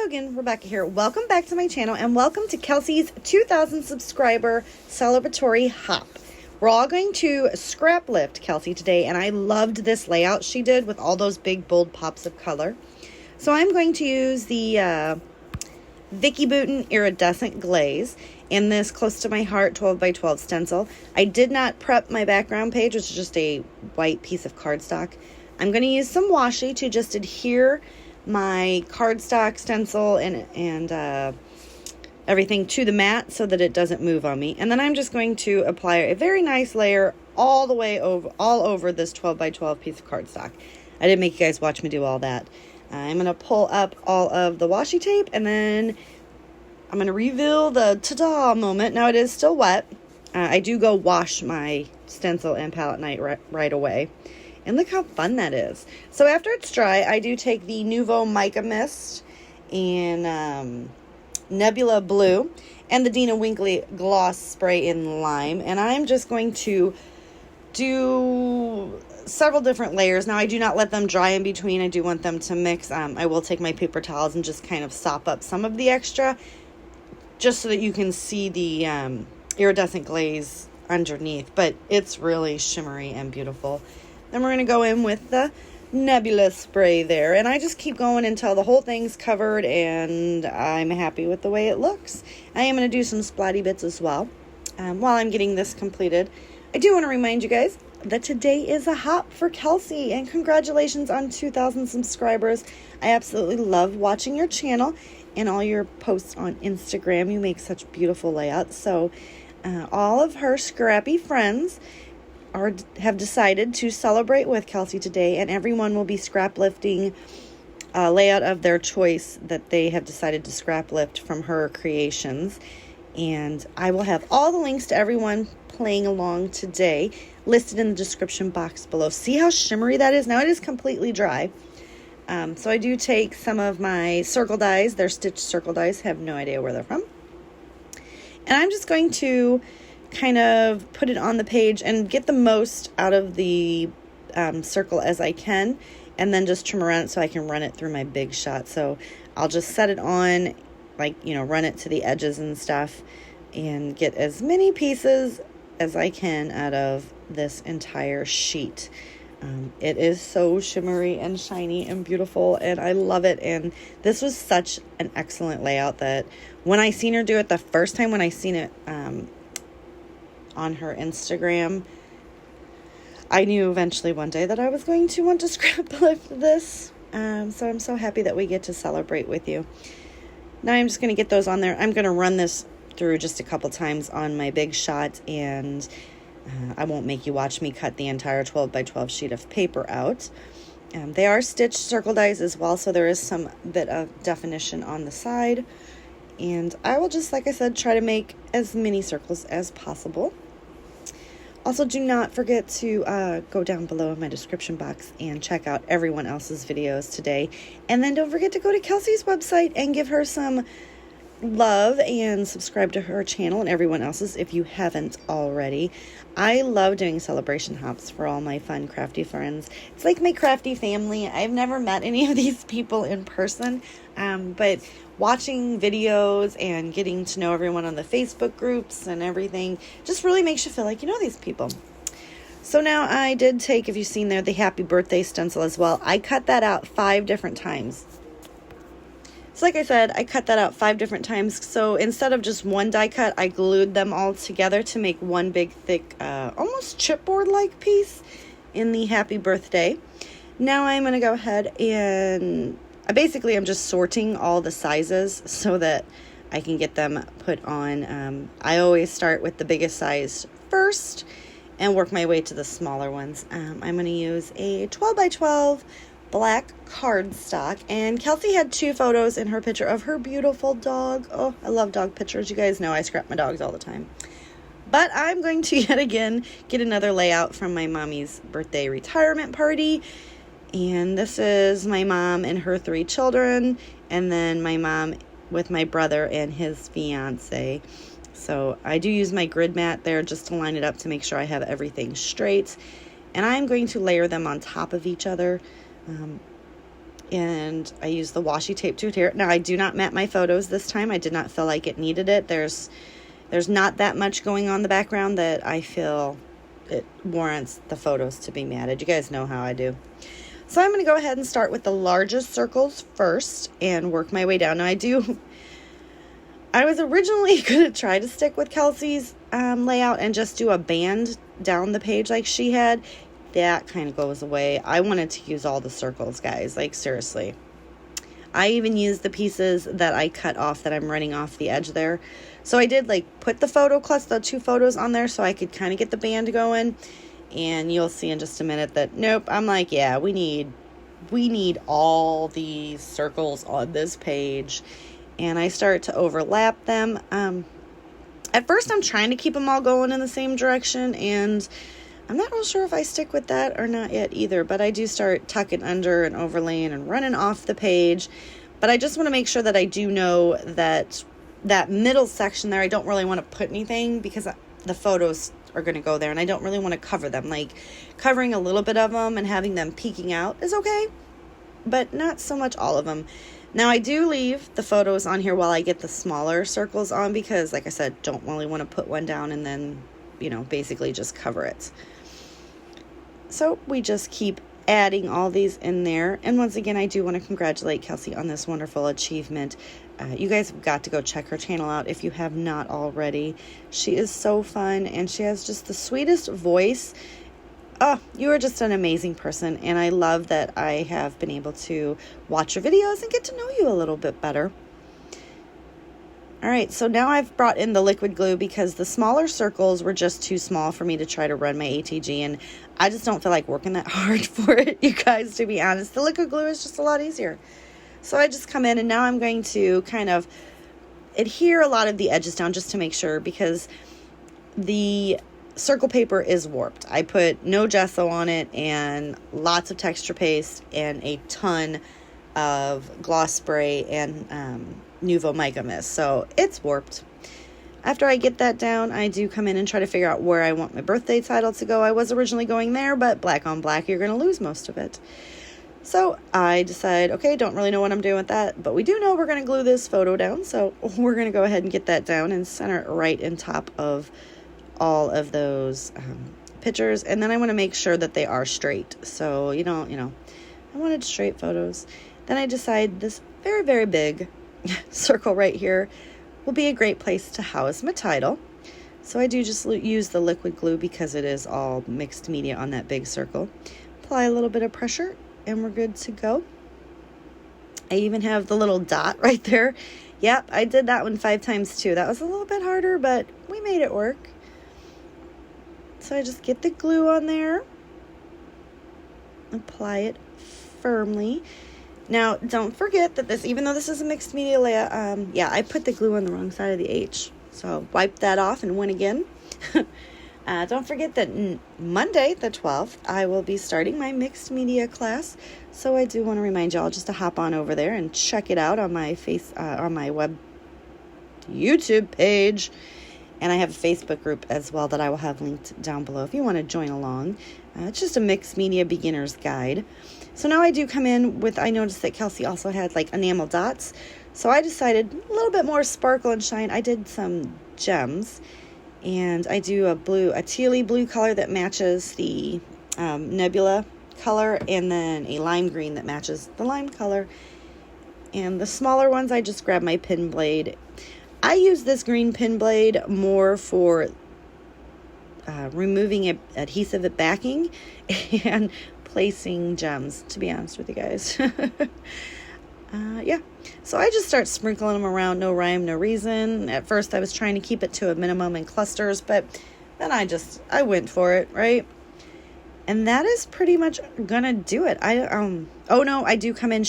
again, Rebecca here. Welcome back to my channel and welcome to Kelsey's 2,000 subscriber celebratory hop. We're all going to scrap lift Kelsey today, and I loved this layout she did with all those big bold pops of color. So I'm going to use the Vicky Bouton iridescent glaze in this close to my heart 12 by 12 stencil. I did not prep my background page, which is just a white piece of cardstock. I'm going to use some washi to just adhere my cardstock stencil and everything to the mat so that it doesn't move on me. And then I'm just going to apply a very nice layer all the way over this 12 by 12 piece of cardstock. I didn't make you guys watch me do all that. I'm going to pull up all of the washi tape, and then I'm going to reveal the ta-da moment. Now it is still wet. I do go wash my stencil and palette knife right away. And look how fun that is. So after it's dry, I do take the Nuvo Mica Mist in Nebula Blue and the Dina Winkley Gloss Spray in Lime. And I'm just going to do several different layers. Now, I do not let them dry in between. I do want them to mix. I will take my paper towels and just kind of sop up some of the extra, just so that you can see the iridescent glaze underneath. But it's really shimmery and beautiful. Then we're going to go in with the Nebula spray there. And I just keep going until the whole thing's covered and I'm happy with the way it looks. I am going to do some splatty bits as well while I'm getting this completed. I do want to remind you guys that today is a hop for Kelsey. And congratulations on 2,000 subscribers. I absolutely love watching your channel and all your posts on Instagram. You make such beautiful layouts. So all of her scrappy friends have decided to celebrate with Kelsey today, and everyone will be scrap lifting a layout of their choice that they have decided to scrap lift from her creations. And I will have all the links to everyone playing along today listed in the description box below. See how shimmery that is? Now it is completely dry. So I do take some of my circle dies. They're stitched circle dies. Have no idea where they're from. And I'm just going to kind of put it on the page and get the most out of the circle as I can, and then just trim around it so I can run it through my big shot. So I'll just set it on, like, run it to the edges and stuff and get as many pieces as I can out of this entire sheet. It is so shimmery and shiny and beautiful, and I love it. And this was such an excellent layout that when I seen her do it the first time, when I seen it on her Instagram, I knew eventually one day that I was going to want to scrap lift this. So I'm so happy that we get to celebrate with you. Now I'm just going to get those on there. I'm going to run this through just a couple times on my big shot, and I won't make you watch me cut the entire 12 by 12 sheet of paper out. They are stitched circle dies as well, so there is some bit of definition on the side. And I will just, like I said, try to make as many circles as possible. Also, do not forget to go down below in my description box and check out everyone else's videos today. And then don't forget to go to Kelsey's website and give her some love and subscribe to her channel and everyone else's if you haven't already. I love doing celebration hops for all my fun crafty friends. It's like my crafty family. I've never met any of these people in person, but watching videos and getting to know everyone on the Facebook groups and everything just really makes you feel like you know these people. So now I did take, if you've seen there, the happy birthday stencil as well. I cut that out 5 different times. So like I said, I cut that out 5 different times. So instead of just one die cut, I glued them all together to make one big thick, almost chipboard-like piece in the happy birthday. Now I'm going to go ahead and I'm just sorting all the sizes so that I can get them put on. I always start with the biggest size first and work my way to the smaller ones. I'm going to use a 12 by 12 black cardstock, and Kelsey had 2 photos in her picture of her beautiful dog. Oh, I love dog pictures. You guys know I scrap my dogs all the time. But I'm going to yet again get another layout from my mommy's birthday retirement party. And this is my mom and her 3 children, and then my mom with my brother and his fiance. So I do use my grid mat there just to line it up to make sure I have everything straight. And I'm going to layer them on top of each other. and I use the washi tape to adhere. Now, I do not mat my photos this time. I did not feel like it needed it. There's not that much going on in the background that I feel it warrants the photos to be matted. You guys know how I do. So I'm going to go ahead and start with the largest circles first and work my way down. Now, I was originally going to try to stick with Kelsey's layout and just do a band down the page like she had. That kind of goes away. I wanted to use all the circles, guys. Like, seriously. I even used the pieces that I cut off that I'm running off the edge there. So I did, like, put the 2 photos on there so I could kind of get the band going. And you'll see in just a minute that, nope, I'm like, yeah, we need all these circles on this page. And I start to overlap them. At first, I'm trying to keep them all going in the same direction, and I'm not real sure if I stick with that or not yet either, but I do start tucking under and overlaying and running off the page. But I just want to make sure that I do know that that middle section there, I don't really want to put anything because the photos are going to go there, and I don't really want to cover them. Like, covering a little bit of them and having them peeking out is okay, but not so much all of them. Now, I do leave the photos on here while I get the smaller circles on because, like I said, don't really want to put one down and then, basically just cover it. So we just keep adding all these in there. And once again, I do want to congratulate Kelsey on this wonderful achievement. You guys have got to go check her channel out if you have not already. She is so fun, and she has just the sweetest voice. Oh, you are just an amazing person, and I love that I have been able to watch your videos and get to know you a little bit better. All right, so now I've brought in the liquid glue because the smaller circles were just too small for me to try to run my ATG, and I just don't feel like working that hard for it, you guys, to be honest. The liquid glue is just a lot easier. So I just come in, and now I'm going to kind of adhere a lot of the edges down just to make sure, because the circle paper is warped. I put no gesso on it and lots of texture paste and a ton of gloss spray and Nuvo Mica Mist. So it's warped. After I get that down, I do come in and try to figure out where I want my birthday title to go. I was originally going there, but black on black, you're going to lose most of it. So I decide, okay, don't really know what I'm doing with that, but we do know we're going to glue this photo down. So we're going to go ahead and get that down and center it right in top of all of those pictures. And then I want to make sure that they are straight. So, I wanted straight photos. Then I decide this very, very big circle right here will be a great place to house my title. So I do just use the liquid glue because it is all mixed media on that big circle. Apply a little bit of pressure and we're good to go. I even have the little dot right there. Yep, I did that one 5 times too. That was a little bit harder, but we made it work. So I just get the glue on there, apply it firmly. Now, don't forget that this, even though this is a mixed media layout, I put the glue on the wrong side of the H. So wipe that off and win again. Don't forget that Monday, the 12th, I will be starting my mixed media class. So I do want to remind y'all just to hop on over there and check it out on my on my web YouTube page. And I have a Facebook group as well that I will have linked down below if you want to join along. It's just a mixed media beginner's guide. So now I do come in with, I noticed that Kelsey also had like enamel dots. So I decided a little bit more sparkle and shine. I did some gems. And I do a tealy blue color that matches the nebula color. And then a lime green that matches the lime color. And the smaller ones, I just grab my pin blade. I use this green pin blade more for removing adhesive backing and placing gems, to be honest with you guys. So I just start sprinkling them around, no rhyme, no reason. At first I was trying to keep it to a minimum in clusters, but then I went for it, right? And that is pretty much gonna do it. I do come in.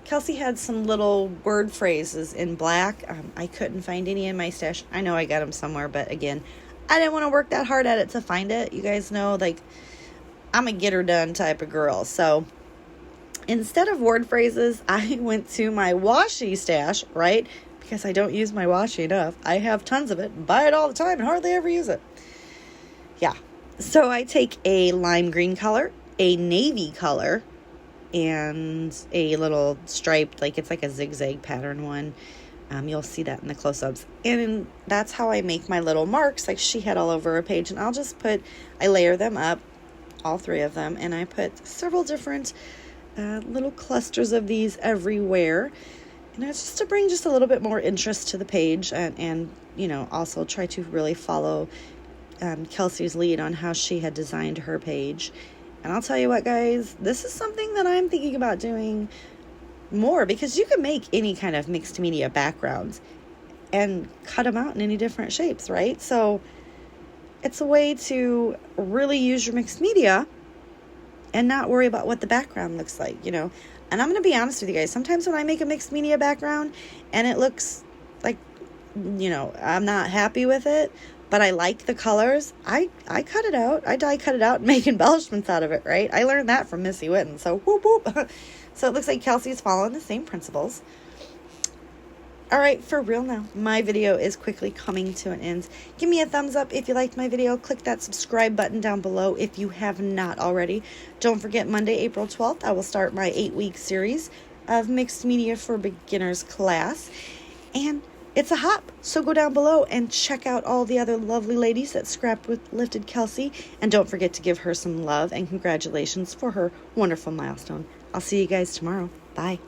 Kelsey had some little word phrases in black. I couldn't find any in my stash. I know I got them somewhere, but again, I didn't want to work that hard at it to find it. You guys know, like, I'm a get her done type of girl. So instead of word phrases, I went to my washi stash, right? Because I don't use my washi enough. I have tons of it, buy it all the time, and hardly ever use it. Yeah. So I take a lime green color, a navy color, and a little striped, like it's like a zigzag pattern one. You'll see that in the close-ups. And that's how I make my little marks like she had all over her page. And I layer them up, all 3 of them, and I put several different little clusters of these everywhere. And it's just to bring just a little bit more interest to the page and also try to really follow Kelsey's lead on how she had designed her page. And I'll tell you what, guys, this is something that I'm thinking about doing more, because you can make any kind of mixed media backgrounds and cut them out in any different shapes, right? So it's a way to really use your mixed media and not worry about what the background looks like, And I'm going to be honest with you guys. Sometimes when I make a mixed media background and it looks like, I'm not happy with it, but I like the colors, I cut it out. I die cut it out and make embellishments out of it, right? I learned that from Missy Witten. So whoop whoop. So it looks like Kelsey's following the same principles. All right, for real now, my video is quickly coming to an end. Give me a thumbs up if you liked my video. Click that subscribe button down below if you have not already. Don't forget, Monday, April 12th, I will start my 8-week series of Mixed Media for Beginners class. And it's a hop, so go down below and check out all the other lovely ladies that scrapped with Lifted Kelsey. And don't forget to give her some love and congratulations for her wonderful milestone. I'll see you guys tomorrow. Bye.